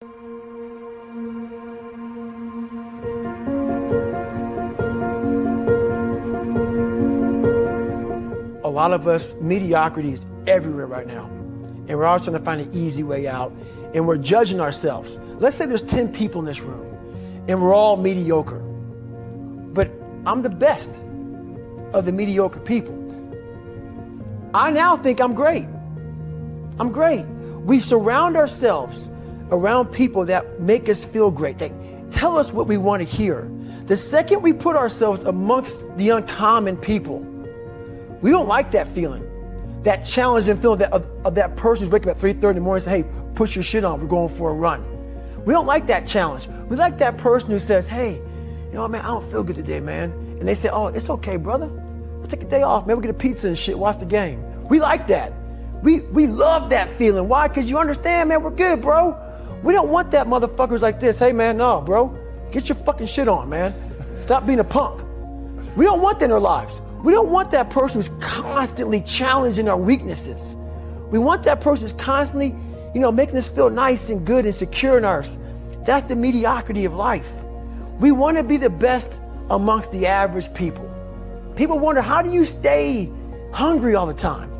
A lot of us, mediocrity is everywhere right now. And we're all trying to find an easy way out. And we're judging ourselves. Let's say there's 10 people in this room and we're all mediocre. But I'm the best of the mediocre people. I now think I'm great. I'm great. We surround ourselves around people that make us feel great. They tell us what we want to hear. The second we put ourselves amongst the uncommon people, we don't like that feeling, that challenging feeling of that person who's waking up at 3:30 in the morning and say, hey, put your shit on, we're going for a run. We don't like that challenge. We like that person who says, hey, you know what, man, I don't feel good today, man. And they say, oh, it's okay, brother. We'll take a day off, man, we'll get a pizza and shit, watch the game. We like that. We love that feeling. Why? Because you understand, man, we're good, bro. We don't want that motherfuckers like this. Hey, man, no, bro, get your fucking shit on, man. Stop being a punk. We don't want that in our lives. We don't want that person who's constantly challenging our weaknesses. We want that person who's constantly, making us feel nice and good and secure in ours. That's the mediocrity of life. We want to be the best amongst the average people. People wonder, how do you stay hungry all the time?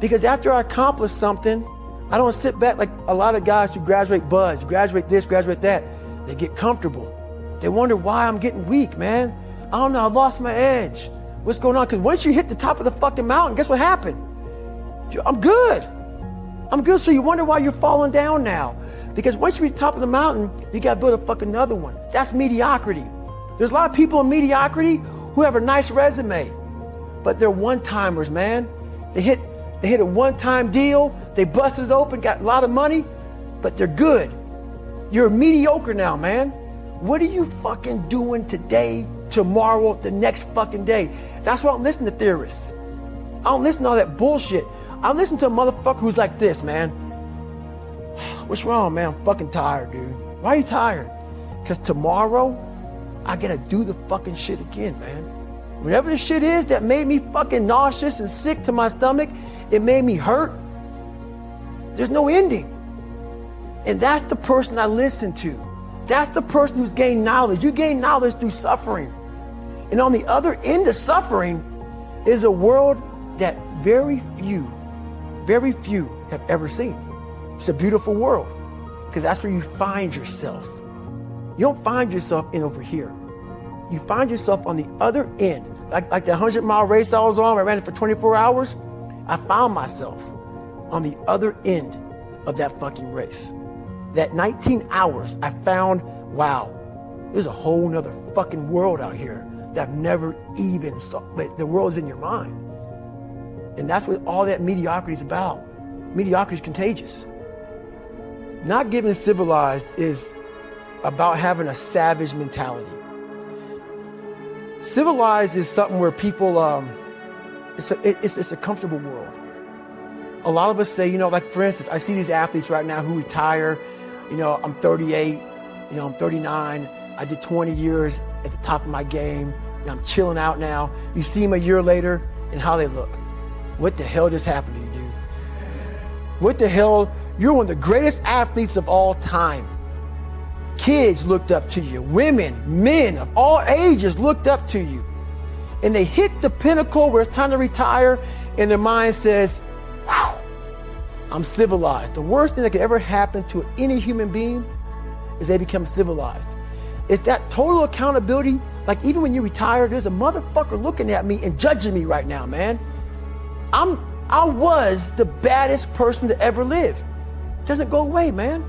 Because after I accomplish something, I don't sit back like a lot of guys who graduate buds, graduate this, graduate that. They get comfortable. They wonder why I'm getting weak, man. I don't know, I lost my edge. What's going on? Because once you hit the top of the fucking mountain, guess what happened? I'm good. I'm good. So you wonder why you're falling down now. Because once you reach the top of the mountain, you got to build a fucking another one. That's mediocrity. There's a lot of people in mediocrity who have a nice resume, but they're one-timers, man. They hit a one-time deal. They busted it open, got a lot of money, but they're good. You're mediocre now, man. What are you fucking doing today, tomorrow, the next fucking day? That's why I don't listen to theorists. I don't listen to all that bullshit. I listen to a motherfucker who's like this, man. What's wrong, man? I'm fucking tired, dude. Why are you tired? Because tomorrow, I gotta do the fucking shit again, man. Whatever the shit is that made me fucking nauseous and sick to my stomach, it made me hurt. There's no ending. And that's the person I listen to. That's the person who's gained knowledge. You gain knowledge through suffering. And on the other end of suffering is a world that very few have ever seen. It's a beautiful world because that's where you find yourself. You don't find yourself in over here. You find yourself on the other end. Like the 100-mile race I was on, I ran it for 24 hours. I found myself on the other end of that fucking race. That 19 hours, I found, wow, there's a whole nother fucking world out here that I've never even saw. But the world's in your mind. And that's what all that mediocrity is about. Mediocrity is contagious. Not getting civilized is about having a savage mentality. Civilized is something where people, it's a comfortable world. A lot of us say, like for instance, I see these athletes right now who retire. I'm 38, I'm 39. I did 20 years at the top of my game. I'm chilling out now. You see them a year later and how they look. What the hell just happened to you, dude? What the hell? You're one of the greatest athletes of all time. Kids looked up to you. Women, men of all ages looked up to you. And they hit the pinnacle where it's time to retire and their mind says, whew, I'm civilized. The worst thing that could ever happen to any human being is they become civilized. It's that total accountability. Like even when you retire, there's a motherfucker looking at me and judging me right now, man. I was the baddest person to ever live. It doesn't go away, man.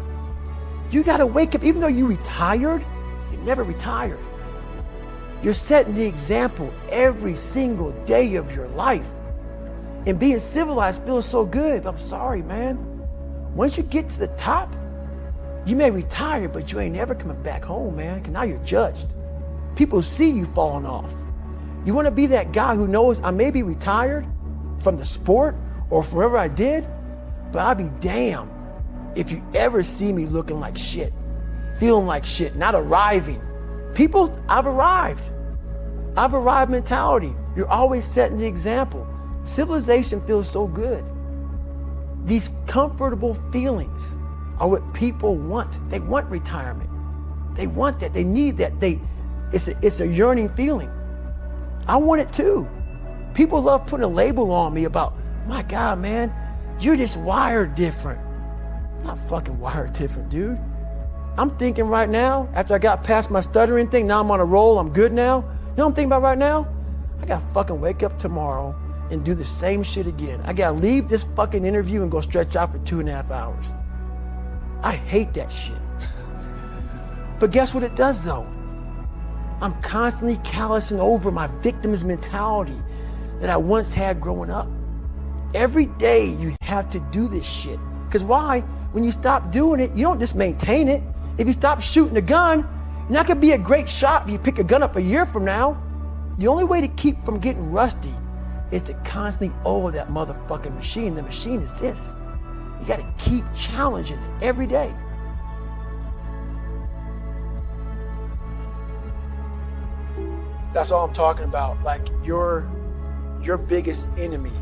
You gotta wake up, even though you retired, you never retired. You're setting the example every single day of your life. And being civilized feels so good, but I'm sorry, man. Once you get to the top, you may retire, but you ain't never coming back home, man, because now you're judged. People see you falling off. You wanna be that guy who knows I may be retired from the sport or forever I did, but I'll be damned if you ever see me looking like shit, feeling like shit, not arriving. People, I've arrived mentality. You're always setting the example. Civilization feels so good. These comfortable feelings are what people want. They want retirement. They want that. They need that. It's a yearning feeling. I want it too. People love putting a label on me about, my God, man, you're just wired different. I'm not fucking wired different, dude. I'm thinking right now, after I got past my stuttering thing, now I'm on a roll, I'm good now. You know what I'm thinking about right now? I gotta fucking wake up tomorrow and do the same shit again. I gotta leave this fucking interview and go stretch out for 2.5 hours. I hate that shit. But guess what it does though? I'm constantly callousing over my victim's mentality that I once had growing up. Every day you have to do this shit. Because why? When you stop doing it, you don't just maintain it. If you stop shooting a gun, you're not gonna be a great shot if you pick a gun up a year from now. The only way to keep from getting rusty is to constantly oil that motherfucking machine. The machine is this. You gotta keep challenging it every day. That's all I'm talking about. Like your biggest enemy,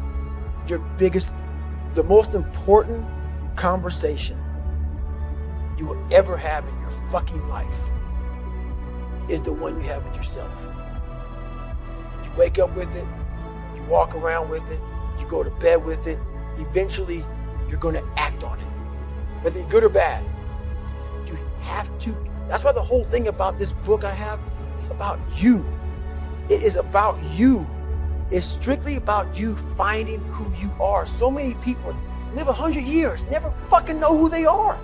the most important conversation you will ever have in your fucking life is the one you have with yourself. You wake up with it, you walk around with it, you go to bed with it. Eventually, you're going to act on it, whether it's good or bad. You have to. That's why the whole thing about this book I have, it's about you. It is about you. It's strictly about you finding who you are. So many people live 100 years, never fucking know who they are.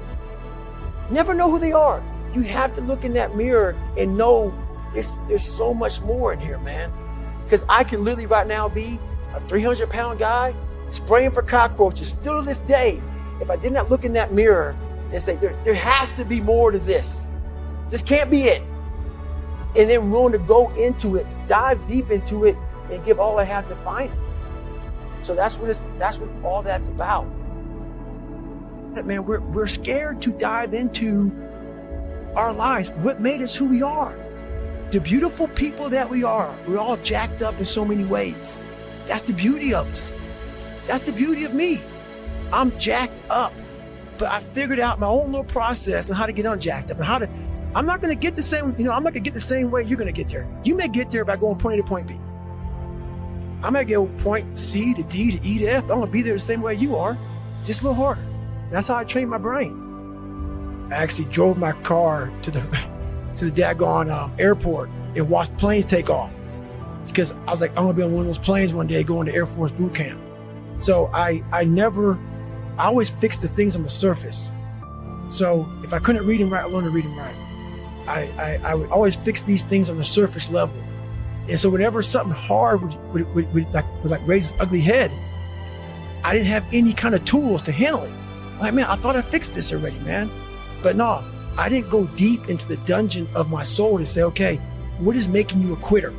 Never know who they are. You have to look in that mirror and know there's so much more in here, man. Because I can literally right now be a 300-pound guy spraying for cockroaches still to this day. If I did not look in that mirror and say, there has to be more to this. This can't be it. And then willing to go into it, dive deep into it, and give all I have to find it. So that's what all that's about. Man, we're scared to dive into our lives. What made us who we are? The beautiful people that we are. We're all jacked up in so many ways. That's the beauty of us. That's the beauty of me. I'm jacked up, but I figured out my own little process on how to get unjacked up and I'm not going to get the same, I'm not going to get the same way you're going to get there. You may get there by going point A to point B. I might go point C to D to E to F. I'm going to be there the same way you are, just a little harder. That's how I trained my brain. I actually drove my car to the daggone airport and watched planes take off. Because I was like, I'm going to be on one of those planes one day going to Air Force boot camp. So I always fixed the things on the surface. So if I couldn't read and write, I learned to read and write. I would always fix these things on the surface level. And so whenever something hard would raise its ugly head, I didn't have any kind of tools to handle it. Like, man, I thought I fixed this already, man. But no, I didn't go deep into the dungeon of my soul to say, okay, what is making you a quitter?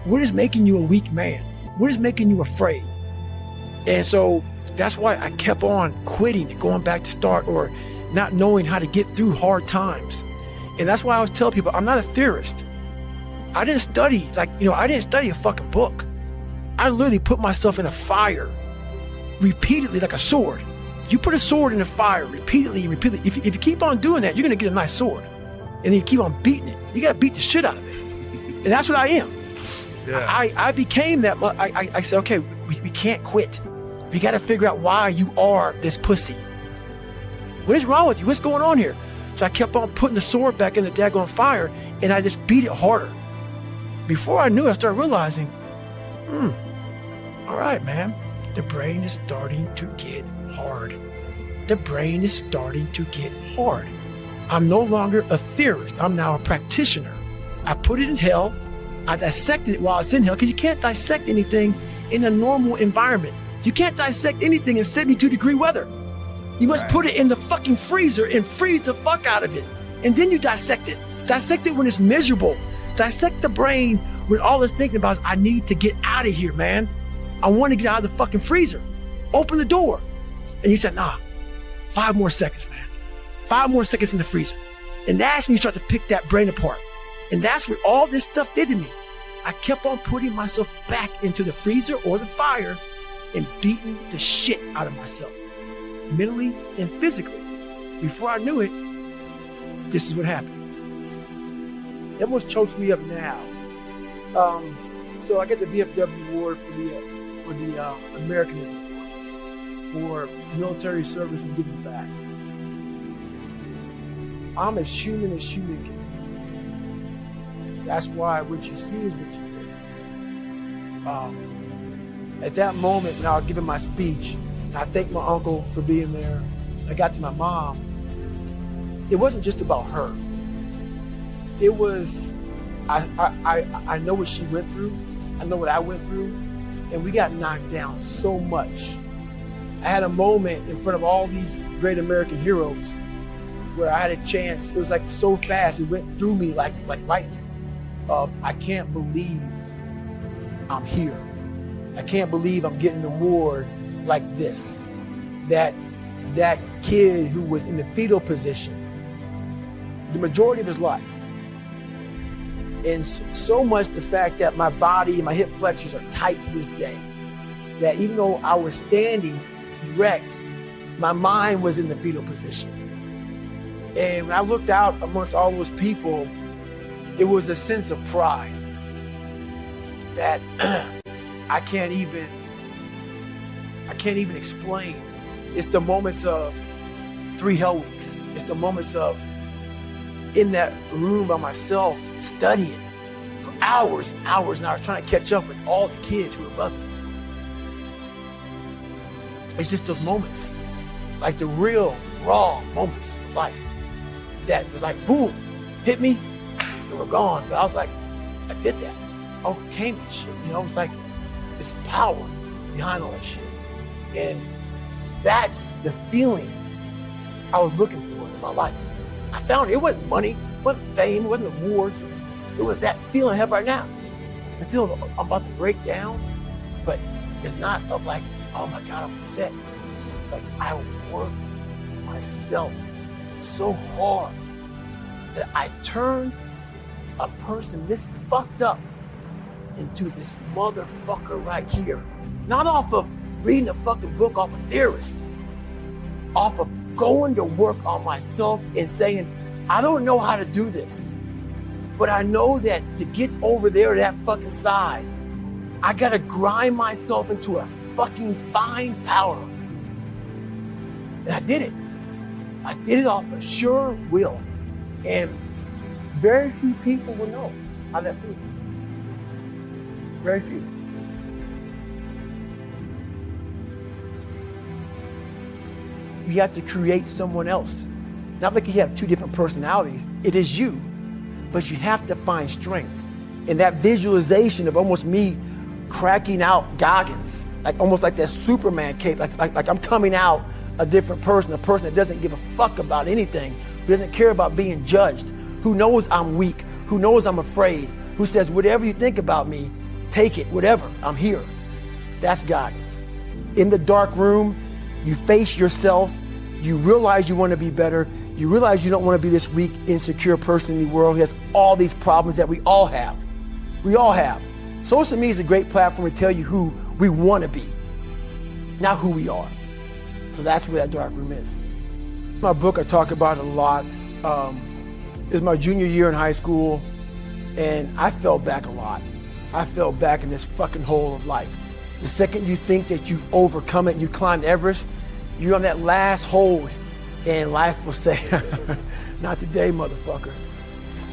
What is making you a weak man? What is making you afraid? And so that's why I kept on quitting and going back to start or not knowing how to get through hard times. And that's why I always tell people, I'm not a theorist. I didn't study, I didn't study a fucking book. I literally put myself in a fire repeatedly like a sword. You put a sword in the fire repeatedly. If you keep on doing that, you're going to get a nice sword. And then you keep on beating it. You got to beat the shit out of it. And that's what I am. Yeah. I became that. I said, okay, we can't quit. We got to figure out why you are this pussy. What is wrong with you? What's going on here? So I kept on putting the sword back in the daggone fire, and I just beat it harder. Before I knew it, I started realizing, all right, man, the brain is starting to get hard. The brain is starting to get hard. I'm no longer a theorist. I'm now a practitioner. I put it in hell. I dissected it while it's in hell, because you can't dissect anything in a normal environment. You can't dissect anything in 72-degree weather. You must put it in the fucking freezer and freeze the fuck out of it. And then you dissect it. Dissect it when it's miserable. Dissect the brain when all it's thinking about is, I need to get out of here, man. I want to get out of the fucking freezer. Open the door. And he said, nah, 5 more seconds, man. 5 more seconds in the freezer. And that's when you start to pick that brain apart. And that's what all this stuff did to me. I kept on putting myself back into the freezer or the fire and beating the shit out of myself, mentally and physically. before I knew it, this is what happened. It almost chokes me up now. So I get the VFW award for the Americanism Award for military service and giving back. I'm as human can be. That's why what you see is what you get. At that moment when I was giving my speech, I thanked my uncle for being there. I got to my mom. It wasn't just about her. It was, I know what she went through. I know what I went through. And we got knocked down so much. I had a moment in front of all these great American heroes where I had a chance. It was like so fast. It went through me like lightning. I can't believe I'm here. I can't believe I'm getting an award like this. That kid who was in the fetal position the majority of his life. And so much the fact that my body and my hip flexors are tight to this day, that even though I was standing erect, my mind was in the fetal position. And when I looked out amongst all those people, it was a sense of pride that I can't even explain. It's the moments of 3 hell weeks. It's the moments of in that room by myself studying for hours and hours and hours, trying to catch up with all the kids who are above me. It's just those moments, like the real raw moments of life that was like, boom, hit me, and we're gone. But I was like, I did that. I overcame that shit. You know, it's like, this power behind all that shit. And that's the feeling I was looking for in my life. I found it. It wasn't money, it wasn't fame, it wasn't awards. It was that feeling I have right now. The feeling I'm about to break down, but it's not of like, oh my God, I'm upset. It's like I worked myself so hard that I turned a person this fucked up into this motherfucker right here. Not off of reading a fucking book off a theorist, off of going to work on myself and saying, I don't know how to do this, but I know that to get over there to that fucking side, I gotta grind myself into a fucking fine powder. And I did it. I did it off a sure will. And very few people will know how that feels. Very few. You have to create someone else. Not like you have 2 different personalities. It is you, but you have to find strength. And that visualization of almost me cracking out Goggins, like almost like that Superman cape, like I'm coming out a different person, a person that doesn't give a fuck about anything, who doesn't care about being judged, who knows I'm weak, who knows I'm afraid, who says, whatever you think about me, take it, whatever, I'm here. That's Goggins. In the dark room, you face yourself, you realize you want to be better, you realize you don't want to be this weak, insecure person in the world who has all these problems that we all have. We all have. Social media is a great platform to tell you who we want to be, not who we are. So that's where that dark room is. My book, I talk about it a lot. It was my junior year in high school, and I fell back a lot. I fell back in this fucking hole of life. The second you think that you've overcome it, you climbed Everest, you're on that last hold, and life will say, not today, motherfucker.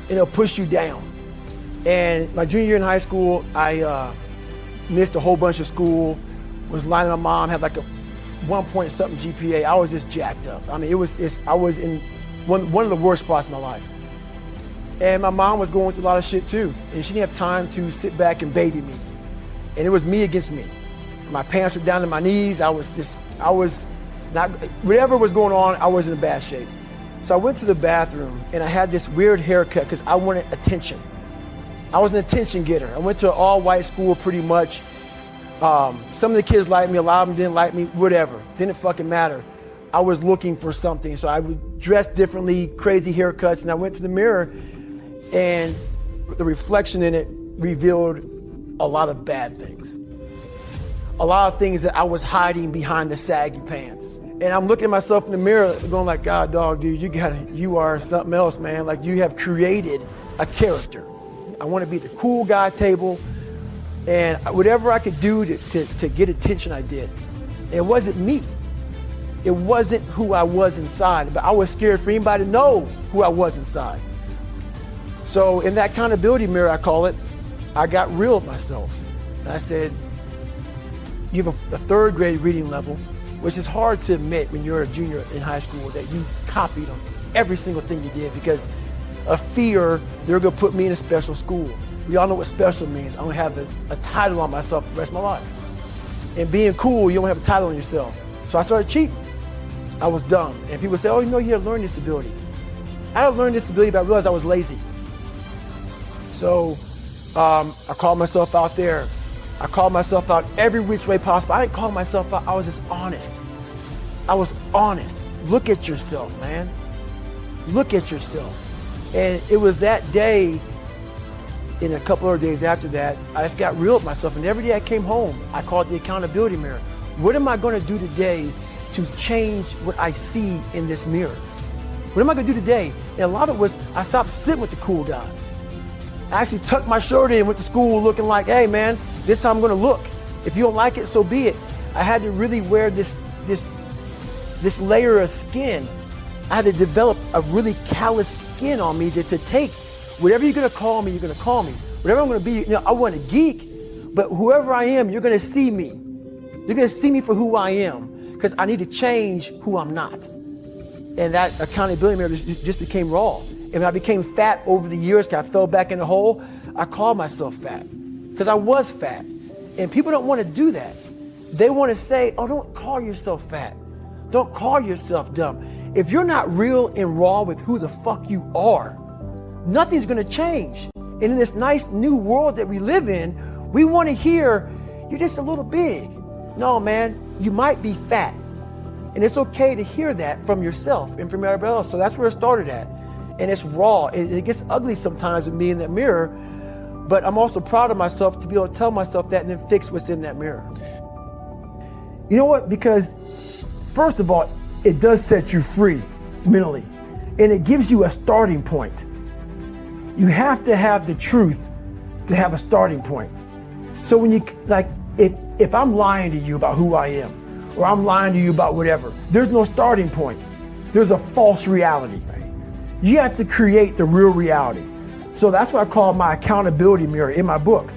And it'll push you down. And my junior year in high school, I missed a whole bunch of school, was lying to my mom, had like a 1 point something GPA. I was just jacked up. I mean, I was in one of the worst spots in my life. And my mom was going through a lot of shit too. And she didn't have time to sit back and baby me. And it was me against me. My pants were down to my knees. I was not, whatever was going on, I was in bad shape. So I went to the bathroom and I had this weird haircut because I wanted attention. I was an attention getter. I went to an all-white school pretty much. Some of the kids liked me, a lot of them didn't like me, whatever. Didn't fucking matter. I was looking for something. So I would dress differently, crazy haircuts, and I went to the mirror and the reflection in it revealed a lot of bad things. A lot of things that I was hiding behind the saggy pants. And I'm looking at myself in the mirror going like, God, dog, dude, you are something else, man. Like, you have created a character. I want to be at the cool guy table, and whatever I could do to get attention, I did. It wasn't me. It wasn't who I was inside, but I was scared for anybody to know who I was inside. So in that accountability mirror, I call it, I got real with myself. And I said, you have a third grade reading level, which is hard to admit when you're a junior in high school that you copied on every single thing you did because of fear they're gonna put me in a special school. We all know what special means. I'm gonna have a title on myself the rest of my life. And being cool, you don't have a title on yourself. So I started cheating. I was dumb. And people say, oh, you know, you have a learning disability. I had a learning disability, but I realized I was lazy. So I called myself out there. I called myself out every which way possible. I didn't call myself out, I was just honest. I was honest. Look at yourself, man. Look at yourself. And it was that day, and a couple of days after that, I just got real with myself. And every day I came home, I called the accountability mirror. What am I gonna do today to change what I see in this mirror? What am I gonna do today? And a lot of it was, I stopped sitting with the cool guys. I actually tucked my shirt in and went to school looking like, hey man, this is how I'm gonna look. If you don't like it, so be it. I had to really wear this layer of skin. I had to develop a really callous skin on me to take whatever you're gonna call me, you're gonna call me. Whatever I'm gonna be, you know, I wasn't a geek, but whoever I am, you're gonna see me. You're gonna see me for who I am, because I need to change who I'm not. And that accountability mirror just became raw. And when I became fat over the years, because I fell back in the hole, I called myself fat, because I was fat. And people don't want to do that. They want to say, oh, don't call yourself fat. Don't call yourself dumb. If you're not real and raw with who the fuck you are, nothing's gonna change. And in this nice new world that we live in, we want to hear, you're just a little big. No, man, you might be fat. And it's okay to hear that from yourself and from everybody else. So that's where it started at. And it's raw. It gets ugly sometimes with me in that mirror, but I'm also proud of myself to be able to tell myself that and then fix what's in that mirror. You know what? Because first of all, it does set you free mentally, and it gives you a starting point. You have to have the truth to have a starting point. So when you, like, if I'm lying to you about who I am, or I'm lying to you about whatever, there's no starting point. There's a false reality. You have to create the real reality. So that's what I call my accountability mirror in my book.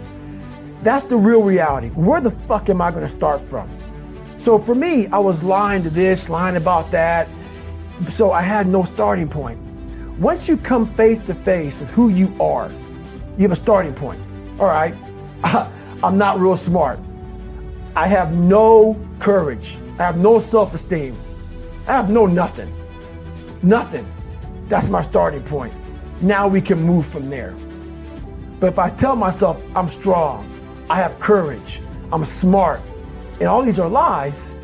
That's the real reality. Where the fuck am I gonna start from? So for me, I was lying to this, lying about that. So I had no starting point. Once you come face to face with who you are, you have a starting point. All right, I'm not real smart. I have no courage. I have no self-esteem. I have no nothing. Nothing. That's my starting point. Now we can move from there. But if I tell myself I'm strong, I have courage, I'm smart, and all these are lies,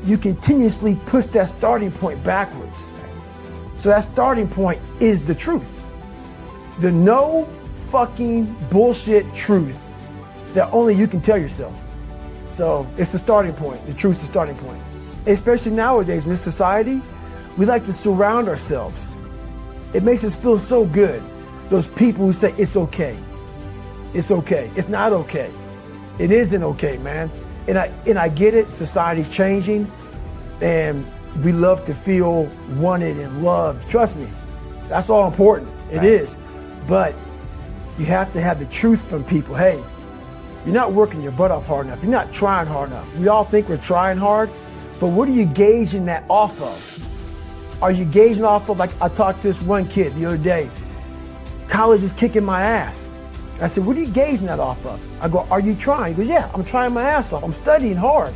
you continuously push that starting point backwards. So that starting point is the truth. The no fucking bullshit truth that only you can tell yourself. So it's the starting point. The truth's the starting point. Especially nowadays in this society, we like to surround ourselves. It makes us feel so good. Those people who say it's okay. It's okay. It's not okay. It isn't okay, man. And I get it. Society's changing, and we love to feel wanted and loved. Trust me, that's all important. It is. But you have to have the truth from people. Hey, you're not working your butt off hard enough. You're not trying hard enough. We all think we're trying hard, but what are you gauging that off of? Are you gauging off of, like I talked to this one kid the other day, college is kicking my ass. I said, what are you gauging that off of? I go, are you trying? He goes, yeah, I'm trying my ass off. I'm studying hard.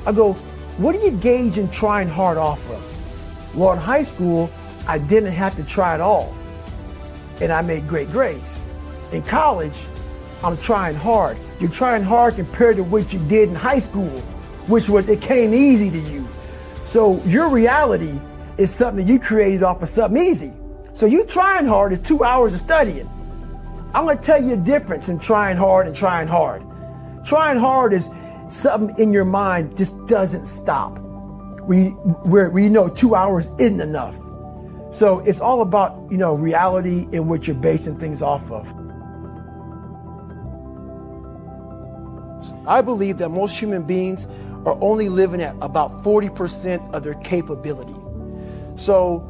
I go, what are you gauging trying hard off of? Well, in high school, I didn't have to try at all, and I made great grades. In college, I'm trying hard. You're trying hard compared to what you did in high school, which was it came easy to you. So your reality is something you created off of something easy. So you trying hard is 2 hours of studying. I'm gonna tell you the difference in trying hard and trying hard. Trying hard is something in your mind just doesn't stop. When we know 2 hours isn't enough. So it's all about, reality and what you're basing things off of. I believe that most human beings are only living at about 40% of their capability. So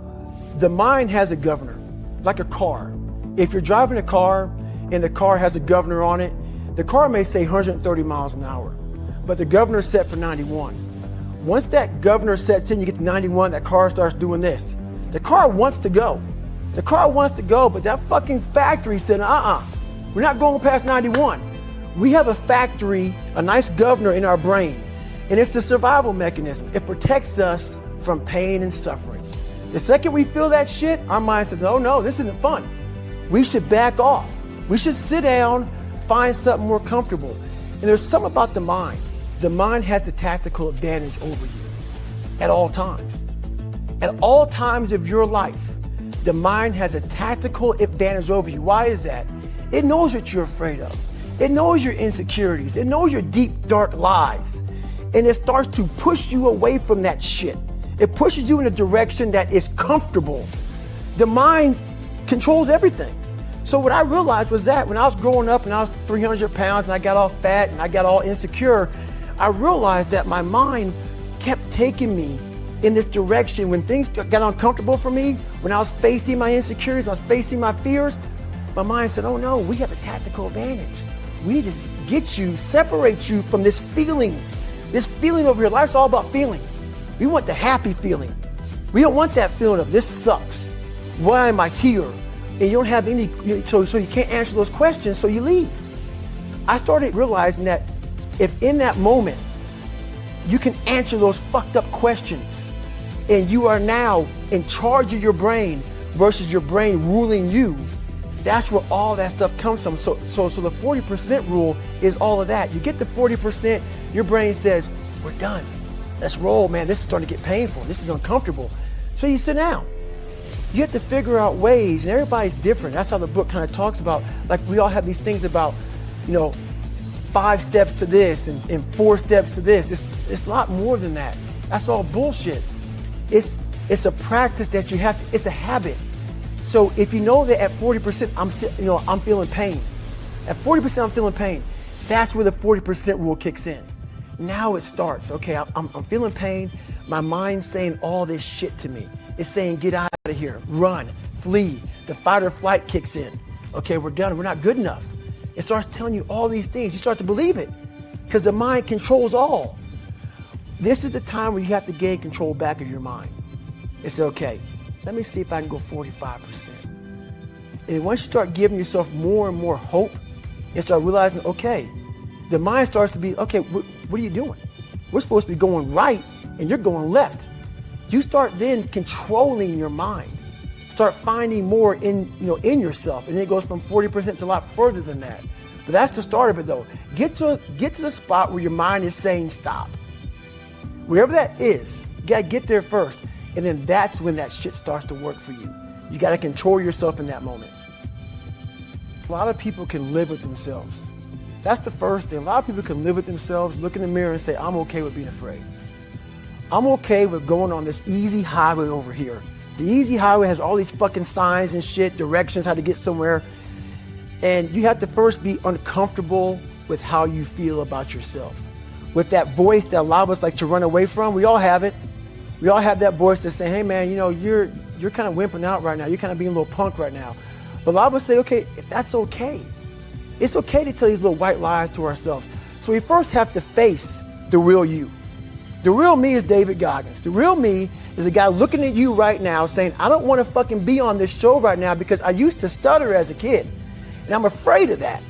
the mind has a governor, like a car. If you're driving a car and the car has a governor on it, the car may say 130 miles an hour, but the governor is set for 91. Once that governor sets in, you get to 91, that car starts doing this. The car wants to go. The car wants to go, but that fucking factory said, we're not going past 91. We have a factory, a nice governor in our brain, and it's a survival mechanism. It protects us from pain and suffering. The second we feel that shit, our mind says, oh no, this isn't fun. We should back off. We should sit down, find something more comfortable. And there's something about the mind. The mind has the tactical advantage over you at all times. At all times of your life, the mind has a tactical advantage over you. Why is that? It knows what you're afraid of. It knows your insecurities. It knows your deep, dark lies. And it starts to push you away from that shit. It pushes you in a direction that is comfortable. The mind controls everything. So what I realized was that when I was growing up and I was 300 pounds and I got all fat and I got all insecure, I realized that my mind kept taking me in this direction. When things got uncomfortable for me, when I was facing my insecurities, I was facing my fears, my mind said, oh no, we have a tactical advantage. We need to get you, separate you from this feeling over here. Life's all about feelings. We want the happy feeling. We don't want that feeling of this sucks. Why am I here? And you don't have any, so you can't answer those questions, so you leave. I started realizing that if in that moment you can answer those fucked up questions and you are now in charge of your brain versus your brain ruling you, that's where all that stuff comes from. So the 40% rule is all of that. You get to 40%, your brain says, we're done. Let's roll, man. This is starting to get painful. This is uncomfortable. So you sit down. You have to figure out ways, and everybody's different. That's how the book kind of talks about, like we all have these things about, 5 steps to this and 4 steps to this. It's a lot more than that. That's all bullshit. It's a practice that you have to, it's a habit. So if you know that at 40%, I'm feeling pain. At 40% I'm feeling pain. That's where the 40% rule kicks in. Now it starts. Okay, I'm feeling pain. My mind's saying all this shit to me. It's saying, get out of here, run, flee. The fight or flight kicks in. Okay, we're done. We're not good enough. It starts telling you all these things. You start to believe it because the mind controls all. This is the time where you have to gain control back of your mind. It's okay. Let me see if I can go 45%. And once you start giving yourself more and more hope and start realizing, okay, the mind starts to be, okay, what are you doing? We're supposed to be going right and you're going left. You start then controlling your mind. Start finding more in yourself, and then it goes from 40% to a lot further than that. But that's the start of it, though. Get to the spot where your mind is saying stop. Whatever that is, you gotta get there first, and then that's when that shit starts to work for you. You gotta control yourself in that moment. A lot of people can live with themselves. That's the first thing. A lot of people can live with themselves, look in the mirror, and say, I'm okay with being afraid. I'm okay with going on this easy highway over here. The easy highway has all these fucking signs and shit, directions, how to get somewhere. And you have to first be uncomfortable with how you feel about yourself. With that voice that a lot of us like to run away from, we all have it. We all have that voice that's saying, hey man, you're kind of wimping out right now. You're kind of being a little punk right now. But a lot of us say, okay, that's okay. It's okay to tell these little white lies to ourselves. So we first have to face the real you. The real me is David Goggins. The real me is a guy looking at you right now saying, I don't want to fucking be on this show right now because I used to stutter as a kid. And I'm afraid of that.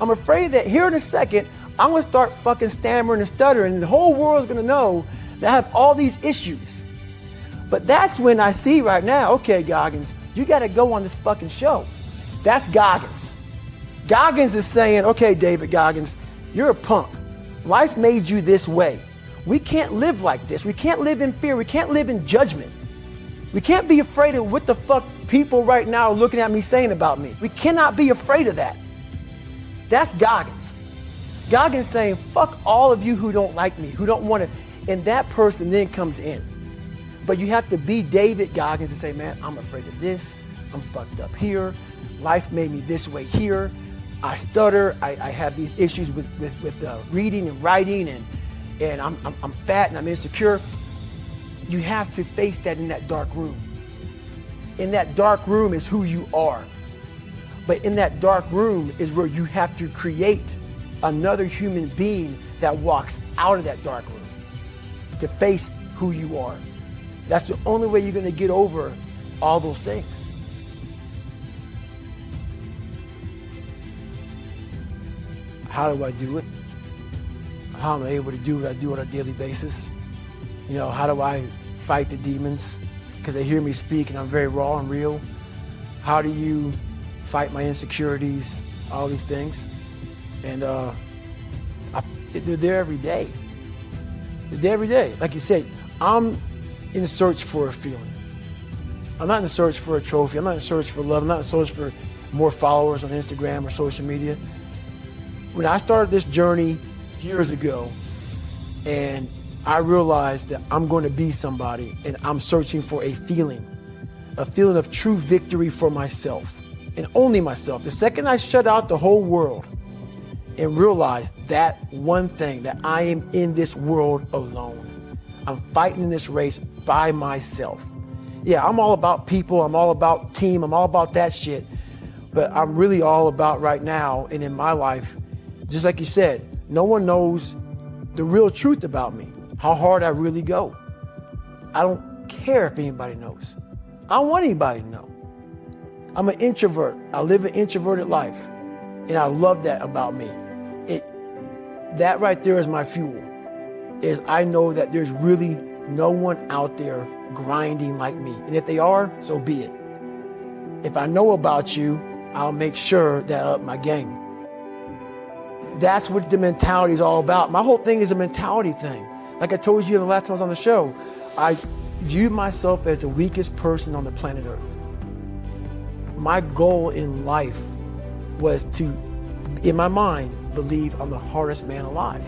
I'm afraid that here in a second, I'm going to start fucking stammering and stuttering and the whole world's going to know that I have all these issues. But that's when I see right now, okay, Goggins, you got to go on this fucking show. That's Goggins. Goggins is saying, okay, David Goggins, you're a punk. Life made you this way. We can't live like this. We can't live in fear. We can't live in judgment. We can't be afraid of what the fuck people right now are looking at me saying about me. We cannot be afraid of that. That's Goggins. Goggins saying, fuck all of you who don't like me, who don't want to. And that person then comes in. But you have to be David Goggins and say, man, I'm afraid of this. I'm fucked up here. Life made me this way here. I stutter. I have these issues with reading and writing, and I'm fat and I'm insecure. You have to face that in that dark room. In that dark room is who you are. But in that dark room is where you have to create another human being that walks out of that dark room to face who you are. That's the only way you're going to get over all those things. How do I do it? How am I able to do what I do on a daily basis? You know, how do I fight the demons? Because they hear me speak and I'm very raw and real. How do you fight my insecurities? All these things. And they're there every day. They're there every day. Like you said, I'm in search for a feeling. I'm not in search for a trophy. I'm not in search for love. I'm not in search for more followers on Instagram or social media. When I started this journey years ago, and I realized that I'm going to be somebody, and I'm searching for a feeling of true victory for myself, and only myself. The second I shut out the whole world and realized that one thing, that I am in this world alone. I'm fighting in this race by myself. Yeah, I'm all about people. I'm all about team. I'm all about that shit. But I'm really all about right now and in my life, just like you said, no one knows the real truth about me, how hard I really go. I don't care if anybody knows. I don't want anybody to know. I'm an introvert. I live an introverted life. And I love that about me. That right there is my fuel. Is I know that there's really no one out there grinding like me. And if they are, so be it. If I know about you, I'll make sure that I up my game. That's what the mentality is all about. My whole thing is a mentality thing. Like I told you the last time I was on the show, I viewed myself as the weakest person on the planet Earth. My goal in life was to, in my mind, believe I'm the hardest man alive.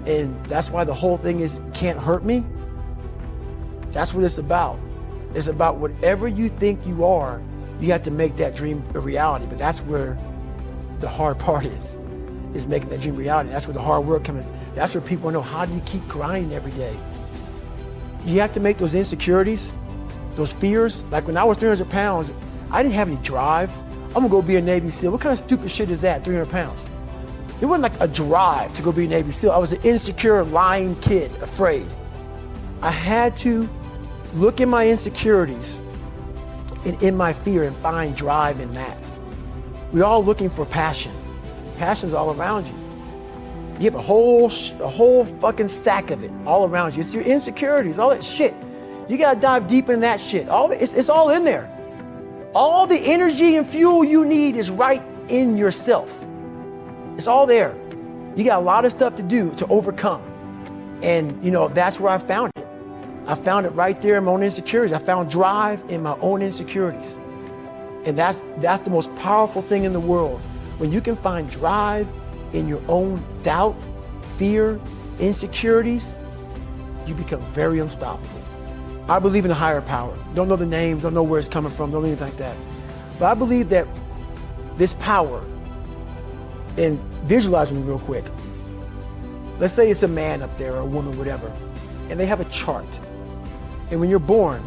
And that's why the whole thing is can't hurt me. That's what it's about. It's about whatever you think you are, you have to make that dream a reality. But that's where the hard part is making that dream reality. That's where the hard work comes. That's where people know, how do you keep grinding every day? You have to make those insecurities, those fears. Like when I was 300 pounds, I didn't have any drive. I'm gonna go be a Navy SEAL. What kind of stupid shit is that, 300 pounds? It wasn't like a drive to go be a Navy SEAL. I was an insecure, lying kid, afraid. I had to look in my insecurities and in my fear and find drive in that. We're all looking for passion. Passion's all around you. You have a whole fucking stack of it all around you. It's your insecurities, all that shit. You gotta dive deep in that shit. It's all in there. All the energy and fuel you need is right in yourself. It's all there. You got a lot of stuff to do to overcome. And you know, that's where I found it. I found it right there in my own insecurities. I found drive in my own insecurities. And that's the most powerful thing in the world. When you can find drive in your own doubt, fear, insecurities, you become very unstoppable. I believe in a higher power. Don't know the name, don't know where it's coming from, don't know anything like that. But I believe that this power, and visualize me real quick. Let's say it's a man up there or a woman, whatever, and they have a chart. And when you're born,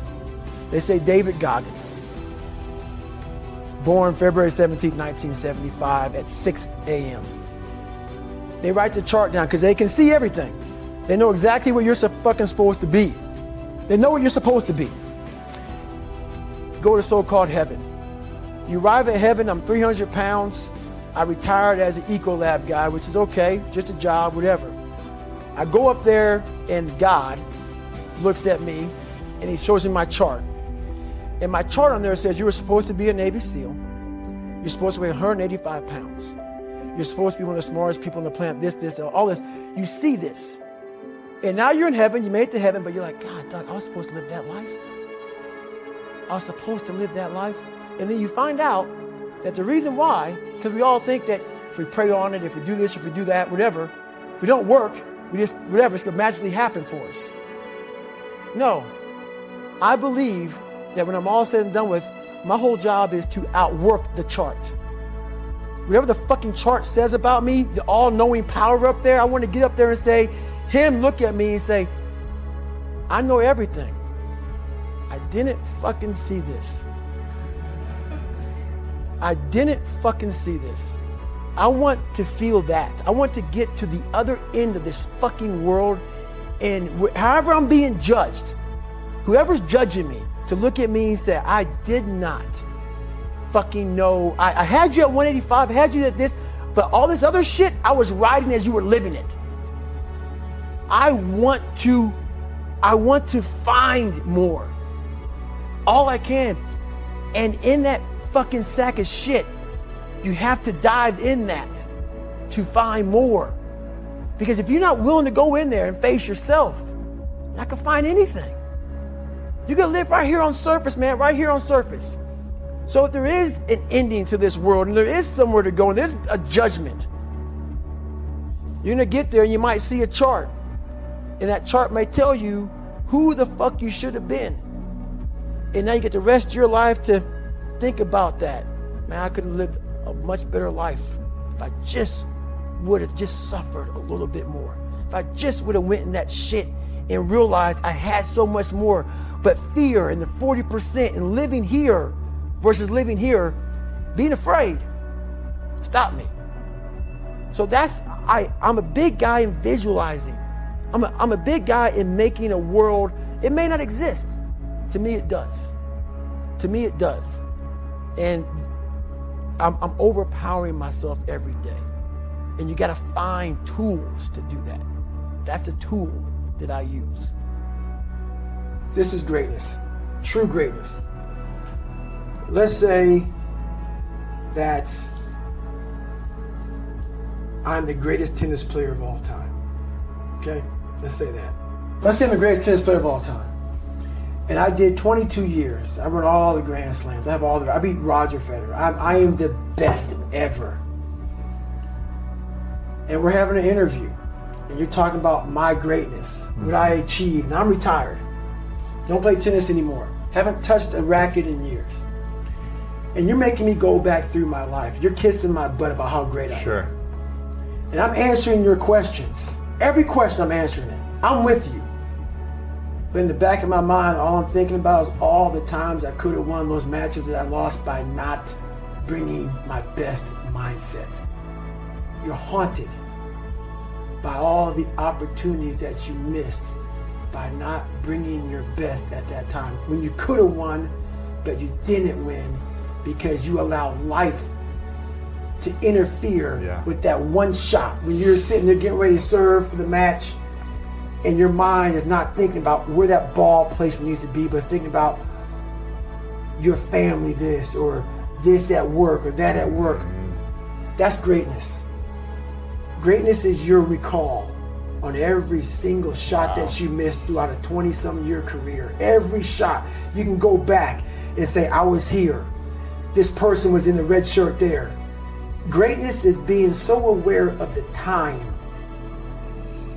they say David Goggins, born February 17th, 1975 at 6 a.m. They write the chart down because they can see everything. They know exactly where you're fucking supposed to be. They know what you're supposed to be. Go to so-called heaven. You arrive at heaven, I'm 300 pounds. I retired as an Ecolab guy, which is okay, just a job, whatever. I go up there and God looks at me and he shows me my chart. And my chart on there says you were supposed to be a Navy SEAL. You're supposed to weigh 185 pounds. You're supposed to be one of the smartest people on the planet, this, all this. You see this. And now you're in heaven, you made it to heaven, but you're like, God, Doug, I was supposed to live that life. I was supposed to live that life. And then you find out that the reason why, because we all think that if we pray on it, if we do this, if we do that, whatever, if we don't work, we just, whatever, it's going to magically happen for us. No, I believe that when I'm all said and done with, my whole job is to outwork the chart. Whatever the fucking chart says about me, the all-knowing power up there, I want to get up there and say, him look at me and say, I know everything. I didn't fucking see this. I didn't fucking see this. I want to feel that. I want to get to the other end of this fucking world, and however I'm being judged, whoever's judging me, to look at me and say, I did not fucking know. I had you at 185, I had you at this, but all this other shit, I was riding as you were living it. I want to find more. All I can. And in that fucking sack of shit, you have to dive in that to find more. Because if you're not willing to go in there and face yourself, you're not gonna find anything. You're gonna live right here on surface, man, right here on surface. So if there is an ending to this world and there is somewhere to go and there's a judgment, you're gonna get there and you might see a chart. And that chart may tell you who the fuck you should have been. And now you get the rest of your life to think about that. Man, I could have lived a much better life if I just would have just suffered a little bit more. If I just would have went in that shit and realized I had so much more. But fear and the 40% and living here versus living here, being afraid, stopped me. So I'm a big guy in visualizing. I'm a big guy in making a world. It may not exist. To me, it does. To me, it does. And I'm overpowering myself every day. And you gotta find tools to do that. That's the tool that I use. This is greatness, true greatness. Let's say that I'm the greatest tennis player of all time. Okay, let's say that. Let's say I'm the greatest tennis player of all time. And I did 22 years. I won all the Grand Slams. I beat Roger Federer. I am the best ever. And we're having an interview. And you're talking about my greatness, what I achieved. And I'm retired. Don't play tennis anymore. Haven't touched a racket in years. And you're making me go back through my life. You're kissing my butt about how great I am. Sure. And I'm answering your questions. Every question I'm answering it. I'm with you. But in the back of my mind, all I'm thinking about is all the times I could have won those matches that I lost by not bringing my best mindset. You're haunted by all the opportunities that you missed by not bringing your best at that time. When you could have won, but you didn't win because you allowed life to interfere with that one shot. When you're sitting there getting ready to serve for the match, and your mind is not thinking about where that ball placement needs to be, but it's thinking about your family this, or this at work, or that at work. That's greatness. Greatness is your recall on every single shot that you missed throughout a 20-some year career. Every shot, you can go back and say, I was here. This person was in the red shirt there. Greatness is being so aware of the time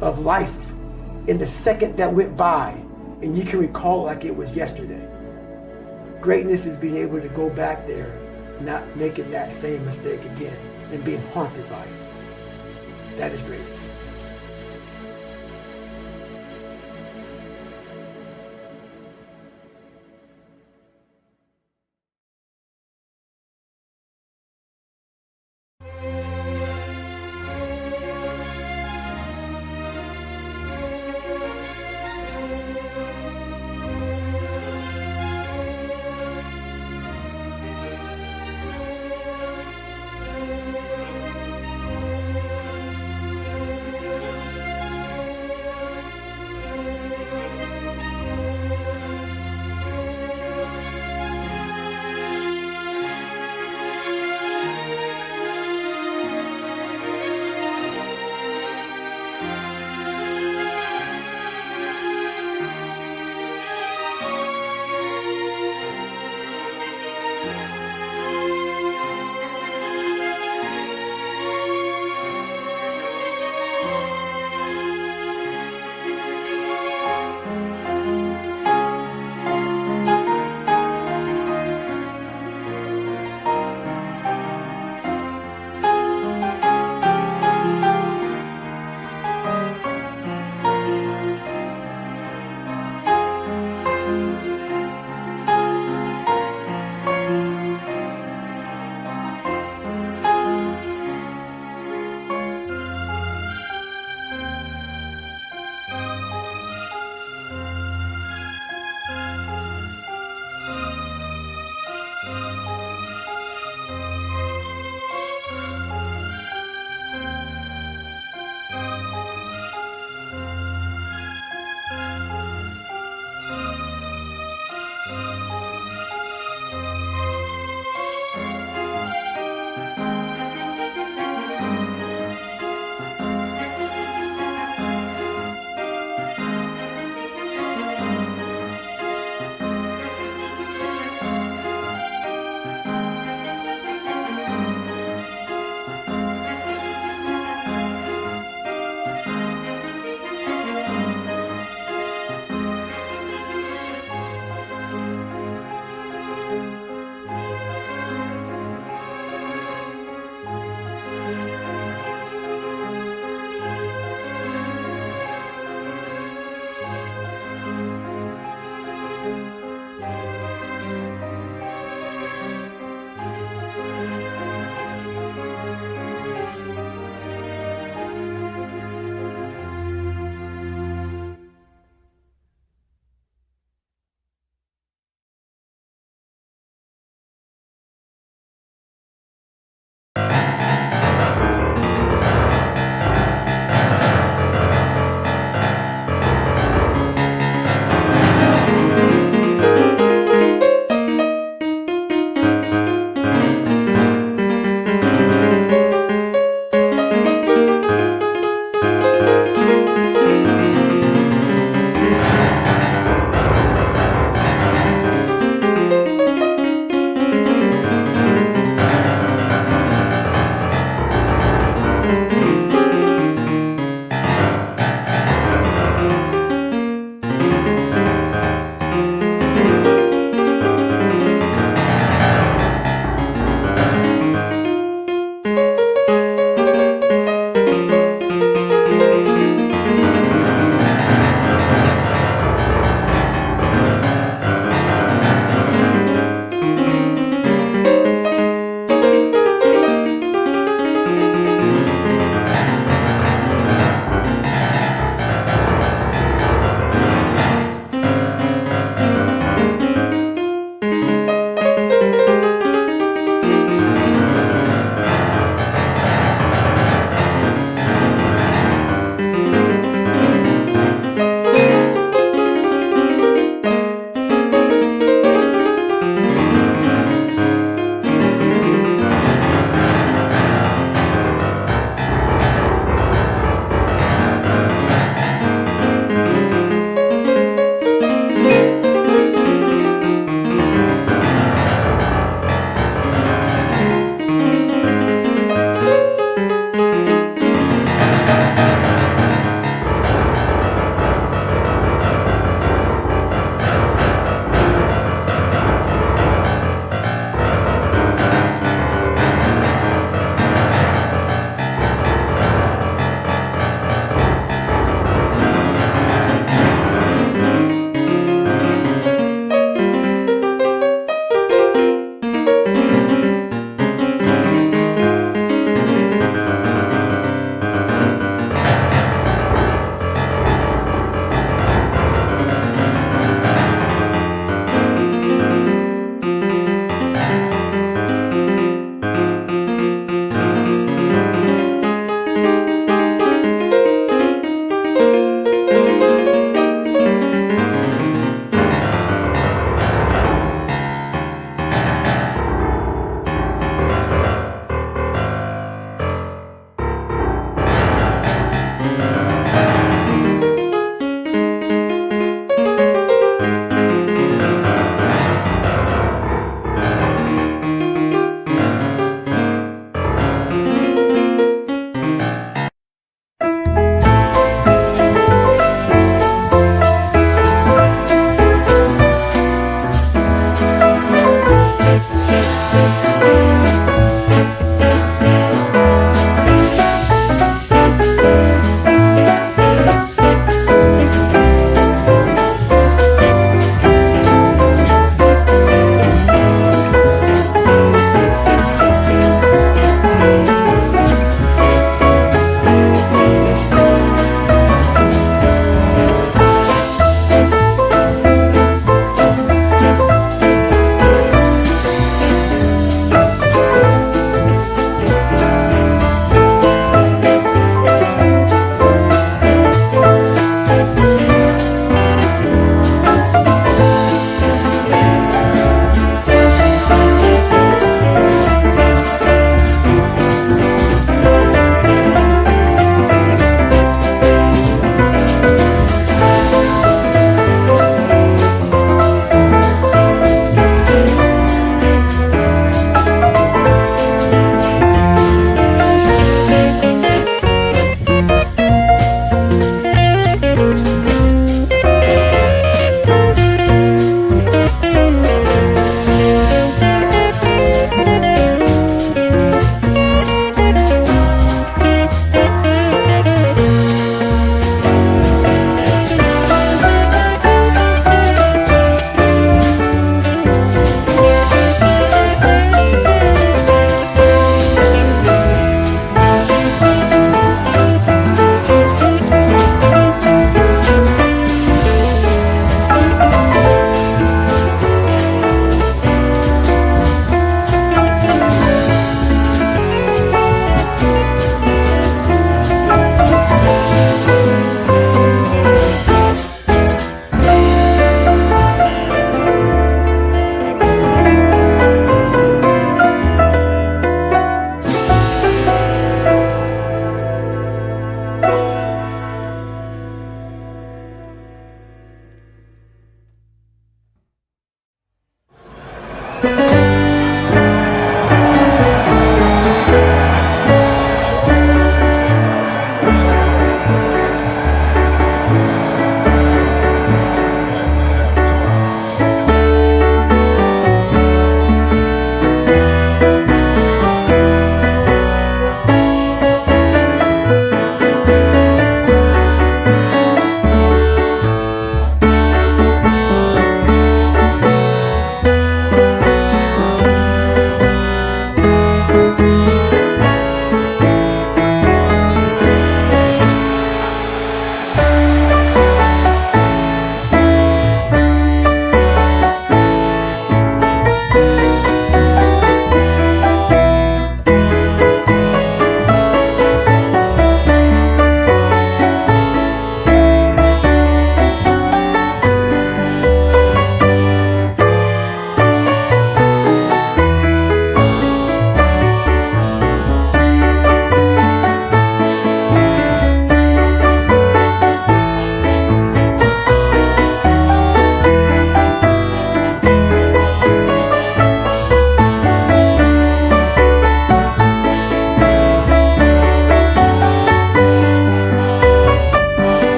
of life in the second that went by, and you can recall it like it was yesterday. Greatness is being able to go back there, not making that same mistake again, and being haunted by it. That is greatness.